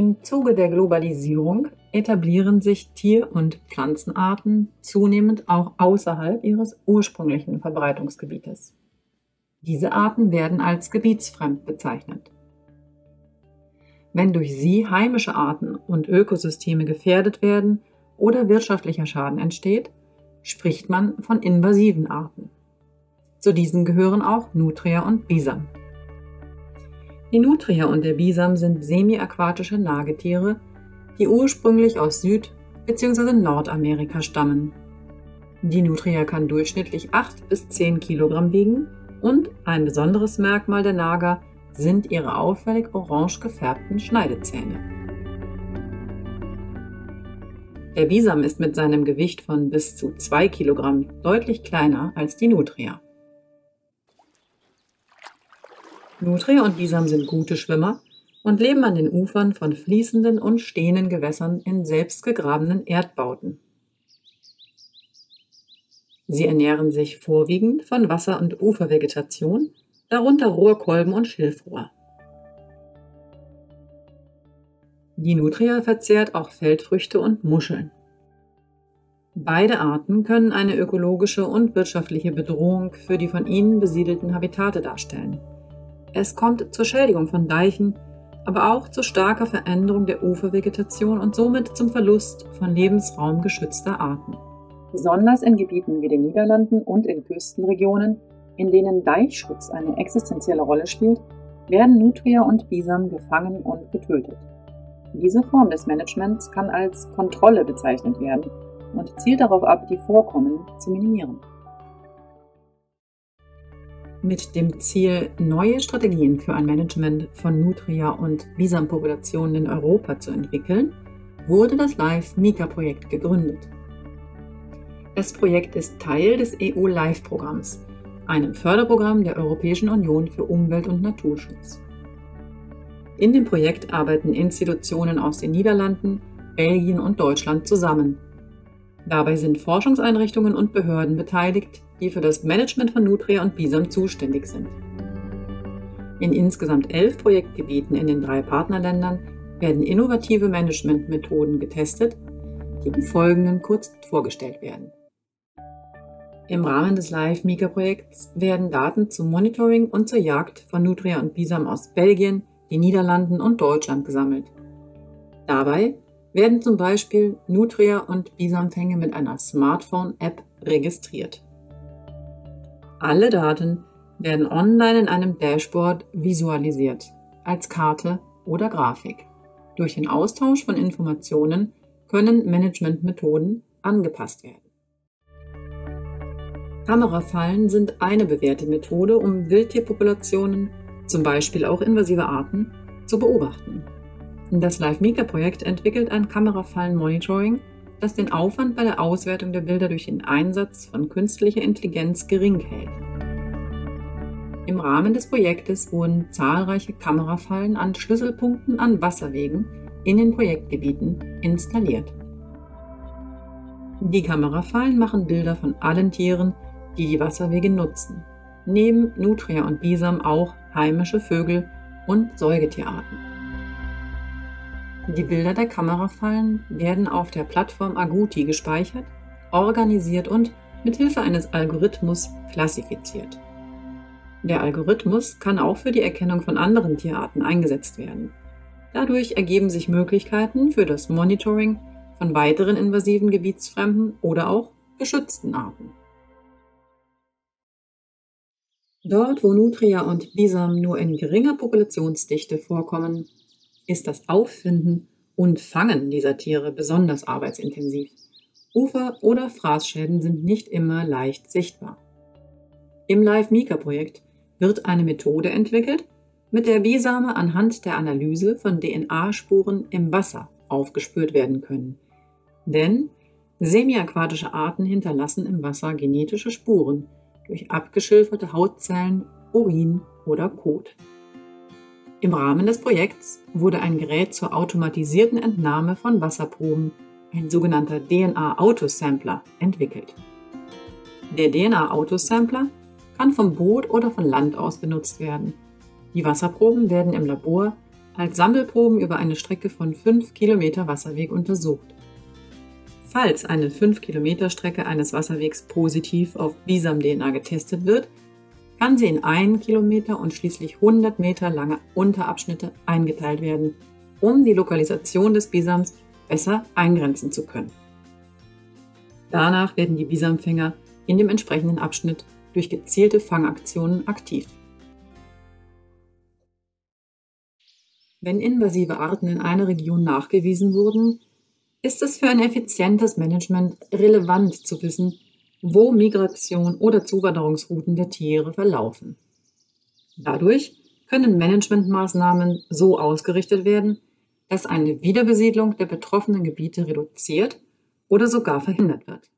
Im Zuge der Globalisierung etablieren sich Tier- und Pflanzenarten zunehmend auch außerhalb ihres ursprünglichen Verbreitungsgebietes. Diese Arten werden als gebietsfremd bezeichnet. Wenn durch sie heimische Arten und Ökosysteme gefährdet werden oder wirtschaftlicher Schaden entsteht, spricht man von invasiven Arten. Zu diesen gehören auch Nutria und Bisam. Die Nutria und der Bisam sind semi-aquatische Nagetiere, die ursprünglich aus Süd- bzw. Nordamerika stammen. Die Nutria kann durchschnittlich 8 bis 10 Kilogramm wiegen und ein besonderes Merkmal der Nager sind ihre auffällig orange gefärbten Schneidezähne. Der Bisam ist mit seinem Gewicht von bis zu 2 Kilogramm deutlich kleiner als die Nutria. Nutria und Bisam sind gute Schwimmer und leben an den Ufern von fließenden und stehenden Gewässern in selbst gegrabenen Erdbauten. Sie ernähren sich vorwiegend von Wasser- und Ufervegetation, darunter Rohrkolben und Schilfrohr. Die Nutria verzehrt auch Feldfrüchte und Muscheln. Beide Arten können eine ökologische und wirtschaftliche Bedrohung für die von ihnen besiedelten Habitate darstellen. Es kommt zur Schädigung von Deichen, aber auch zu starker Veränderung der Ufervegetation und somit zum Verlust von Lebensraum geschützter Arten. Besonders in Gebieten wie den Niederlanden und in Küstenregionen, in denen Deichschutz eine existenzielle Rolle spielt, werden Nutria und Bisam gefangen und getötet. Diese Form des Managements kann als Kontrolle bezeichnet werden und zielt darauf ab, die Vorkommen zu minimieren. Mit dem Ziel, neue Strategien für ein Management von Nutria- und Bisam-Populationen in Europa zu entwickeln, wurde das LIFE-MICA-Projekt gegründet. Das Projekt ist Teil des EU-LIFE-Programms, einem Förderprogramm der Europäischen Union für Umwelt- und Naturschutz. In dem Projekt arbeiten Institutionen aus den Niederlanden, Belgien und Deutschland zusammen. Dabei sind Forschungseinrichtungen und Behörden beteiligt, die für das Management von Nutria und Bisam zuständig sind. In insgesamt 11 Projektgebieten in den 3 Partnerländern werden innovative Managementmethoden getestet, die im Folgenden kurz vorgestellt werden. Im Rahmen des LIFE-MICA-Projekts werden Daten zum Monitoring und zur Jagd von Nutria und Bisam aus Belgien, den Niederlanden und Deutschland gesammelt. Dabei werden zum Beispiel Nutria- und Bisamfänge mit einer Smartphone-App registriert. Alle Daten werden online in einem Dashboard visualisiert, als Karte oder Grafik. Durch den Austausch von Informationen können Managementmethoden angepasst werden. Kamerafallen sind eine bewährte Methode, um Wildtierpopulationen, zum Beispiel auch invasive Arten, zu beobachten. Das LIFE-MICA-Projekt entwickelt ein Kamerafallen-Monitoring, das den Aufwand bei der Auswertung der Bilder durch den Einsatz von künstlicher Intelligenz gering hält. Im Rahmen des Projektes wurden zahlreiche Kamerafallen an Schlüsselpunkten an Wasserwegen in den Projektgebieten installiert. Die Kamerafallen machen Bilder von allen Tieren, die die Wasserwege nutzen, neben Nutria und Bisam auch heimische Vögel und Säugetierarten. Die Bilder der Kamerafallen werden auf der Plattform Agouti gespeichert, organisiert und mit Hilfe eines Algorithmus klassifiziert. Der Algorithmus kann auch für die Erkennung von anderen Tierarten eingesetzt werden. Dadurch ergeben sich Möglichkeiten für das Monitoring von weiteren invasiven, gebietsfremden oder auch geschützten Arten. Dort, wo Nutria und Bisam nur in geringer Populationsdichte vorkommen, ist das Auffinden und Fangen dieser Tiere besonders arbeitsintensiv. Ufer- oder Fraßschäden sind nicht immer leicht sichtbar. Im LIFE-MICA-Projekt wird eine Methode entwickelt, mit der Bisame anhand der Analyse von DNA-Spuren im Wasser aufgespürt werden können. Denn semiaquatische Arten hinterlassen im Wasser genetische Spuren durch abgeschilferte Hautzellen, Urin oder Kot. Im Rahmen des Projekts wurde ein Gerät zur automatisierten Entnahme von Wasserproben, ein sogenannter DNA-Autosampler, entwickelt. Der DNA-Autosampler kann vom Boot oder von Land aus benutzt werden. Die Wasserproben werden im Labor als Sammelproben über eine Strecke von 5 Kilometer Wasserweg untersucht. Falls eine 5 Kilometer Strecke eines Wasserwegs positiv auf Bisam-DNA getestet wird, kann sie in 1 Kilometer und schließlich 100 Meter lange Unterabschnitte eingeteilt werden, um die Lokalisation des Bisams besser eingrenzen zu können. Danach werden die Bisamfänger in dem entsprechenden Abschnitt durch gezielte Fangaktionen aktiv. Wenn invasive Arten in einer Region nachgewiesen wurden, ist es für ein effizientes Management relevant zu wissen, wo Migration oder Zuwanderungsrouten der Tiere verlaufen. Dadurch können Managementmaßnahmen so ausgerichtet werden, dass eine Wiederbesiedlung der betroffenen Gebiete reduziert oder sogar verhindert wird.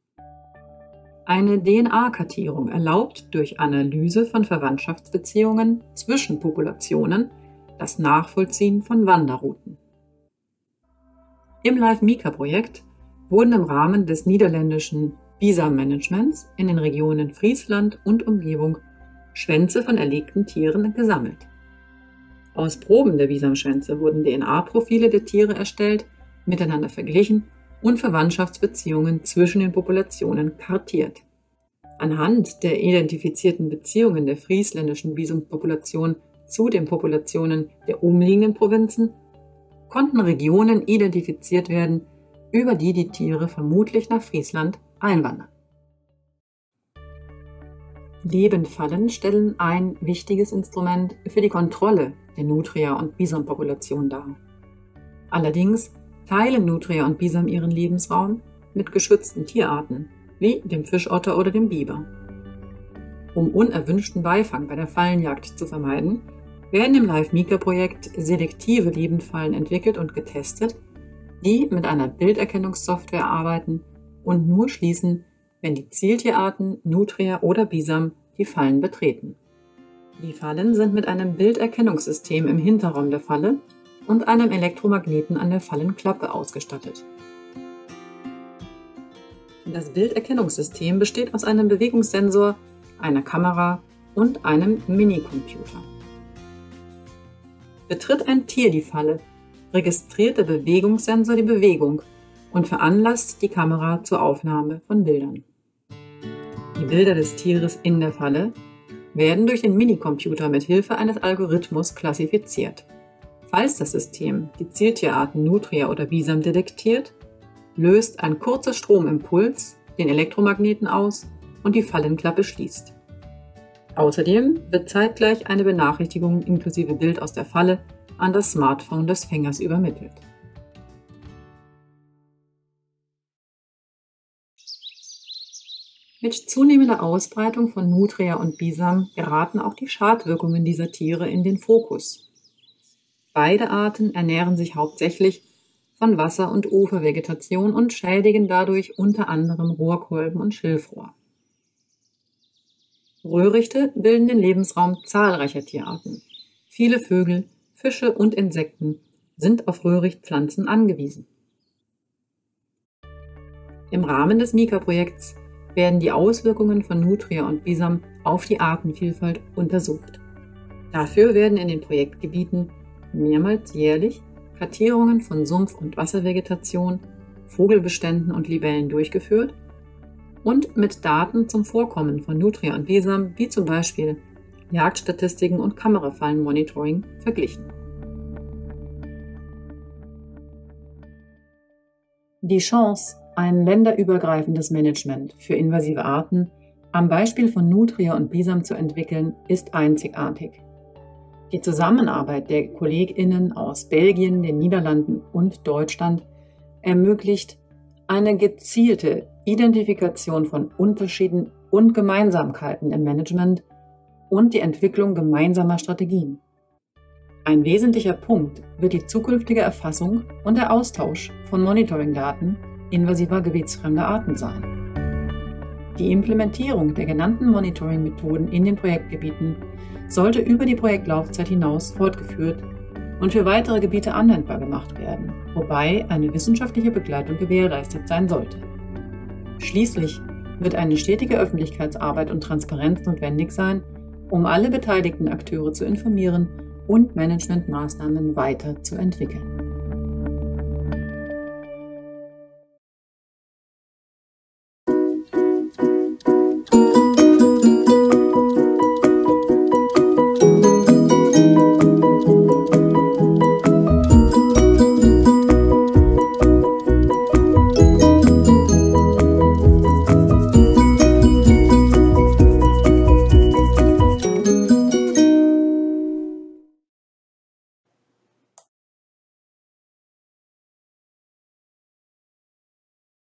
Eine DNA-Kartierung erlaubt durch Analyse von Verwandtschaftsbeziehungen zwischen Populationen das Nachvollziehen von Wanderrouten. Im Live-Mika-Projekt wurden im Rahmen des niederländischen Bisam-Managements in den Regionen Friesland und Umgebung Schwänze von erlegten Tieren gesammelt. Aus Proben der Bisamschwänze wurden DNA-Profile der Tiere erstellt, miteinander verglichen und Verwandtschaftsbeziehungen zwischen den Populationen kartiert. Anhand der identifizierten Beziehungen der friesländischen Bisumpopulation zu den Populationen der umliegenden Provinzen konnten Regionen identifiziert werden, über die die Tiere vermutlich nach Friesland einwandern. Lebendfallen stellen ein wichtiges Instrument für die Kontrolle der Nutria- und Bisampopulation dar. Allerdings teilen Nutria und Bisam ihren Lebensraum mit geschützten Tierarten, wie dem Fischotter oder dem Biber. Um unerwünschten Beifang bei der Fallenjagd zu vermeiden, werden im Live-Mika-Projekt selektive Lebendfallen entwickelt und getestet, die mit einer Bilderkennungssoftware arbeiten und nur schließen, wenn die Zieltierarten Nutria oder Bisam die Fallen betreten. Die Fallen sind mit einem Bilderkennungssystem im Hinterraum der Falle und einem Elektromagneten an der Fallenklappe ausgestattet. Das Bilderkennungssystem besteht aus einem Bewegungssensor, einer Kamera und einem Minicomputer. Betritt ein Tier die Falle, registriert der Bewegungssensor die Bewegung und veranlasst die Kamera zur Aufnahme von Bildern. Die Bilder des Tieres in der Falle werden durch den Minicomputer mit Hilfe eines Algorithmus klassifiziert. Falls das System die Zieltierarten Nutria oder Bisam detektiert, löst ein kurzer Stromimpuls den Elektromagneten aus und die Fallenklappe schließt. Außerdem wird zeitgleich eine Benachrichtigung inklusive Bild aus der Falle an das Smartphone des Fängers übermittelt. Mit zunehmender Ausbreitung von Nutria und Bisam geraten auch die Schadwirkungen dieser Tiere in den Fokus. Beide Arten ernähren sich hauptsächlich von Wasser- und Ufervegetation und schädigen dadurch unter anderem Rohrkolben und Schilfrohr. Röhrichte bilden den Lebensraum zahlreicher Tierarten. Viele Vögel, Fische und Insekten sind auf Röhrichtpflanzen angewiesen. Im Rahmen des Mika-Projekts werden die Auswirkungen von Nutria und Bisam auf die Artenvielfalt untersucht. Dafür werden in den Projektgebieten mehrmals jährlich Kartierungen von Sumpf- und Wasservegetation, Vogelbeständen und Libellen durchgeführt und mit Daten zum Vorkommen von Nutria und Bisam, wie zum Beispiel Jagdstatistiken und Kamerafallenmonitoring, verglichen. Die Chance, ein länderübergreifendes Management für invasive Arten am Beispiel von Nutria und Bisam zu entwickeln, ist einzigartig. Die Zusammenarbeit der KollegInnen aus Belgien, den Niederlanden und Deutschland ermöglicht eine gezielte Identifikation von Unterschieden und Gemeinsamkeiten im Management und die Entwicklung gemeinsamer Strategien. Ein wesentlicher Punkt wird die zukünftige Erfassung und der Austausch von Monitoring-Daten invasiver gebietsfremder Arten sein. Die Implementierung der genannten Monitoring-Methoden in den Projektgebieten sollte über die Projektlaufzeit hinaus fortgeführt und für weitere Gebiete anwendbar gemacht werden, wobei eine wissenschaftliche Begleitung gewährleistet sein sollte. Schließlich wird eine stetige Öffentlichkeitsarbeit und Transparenz notwendig sein, um alle beteiligten Akteure zu informieren und Managementmaßnahmen weiterzuentwickeln.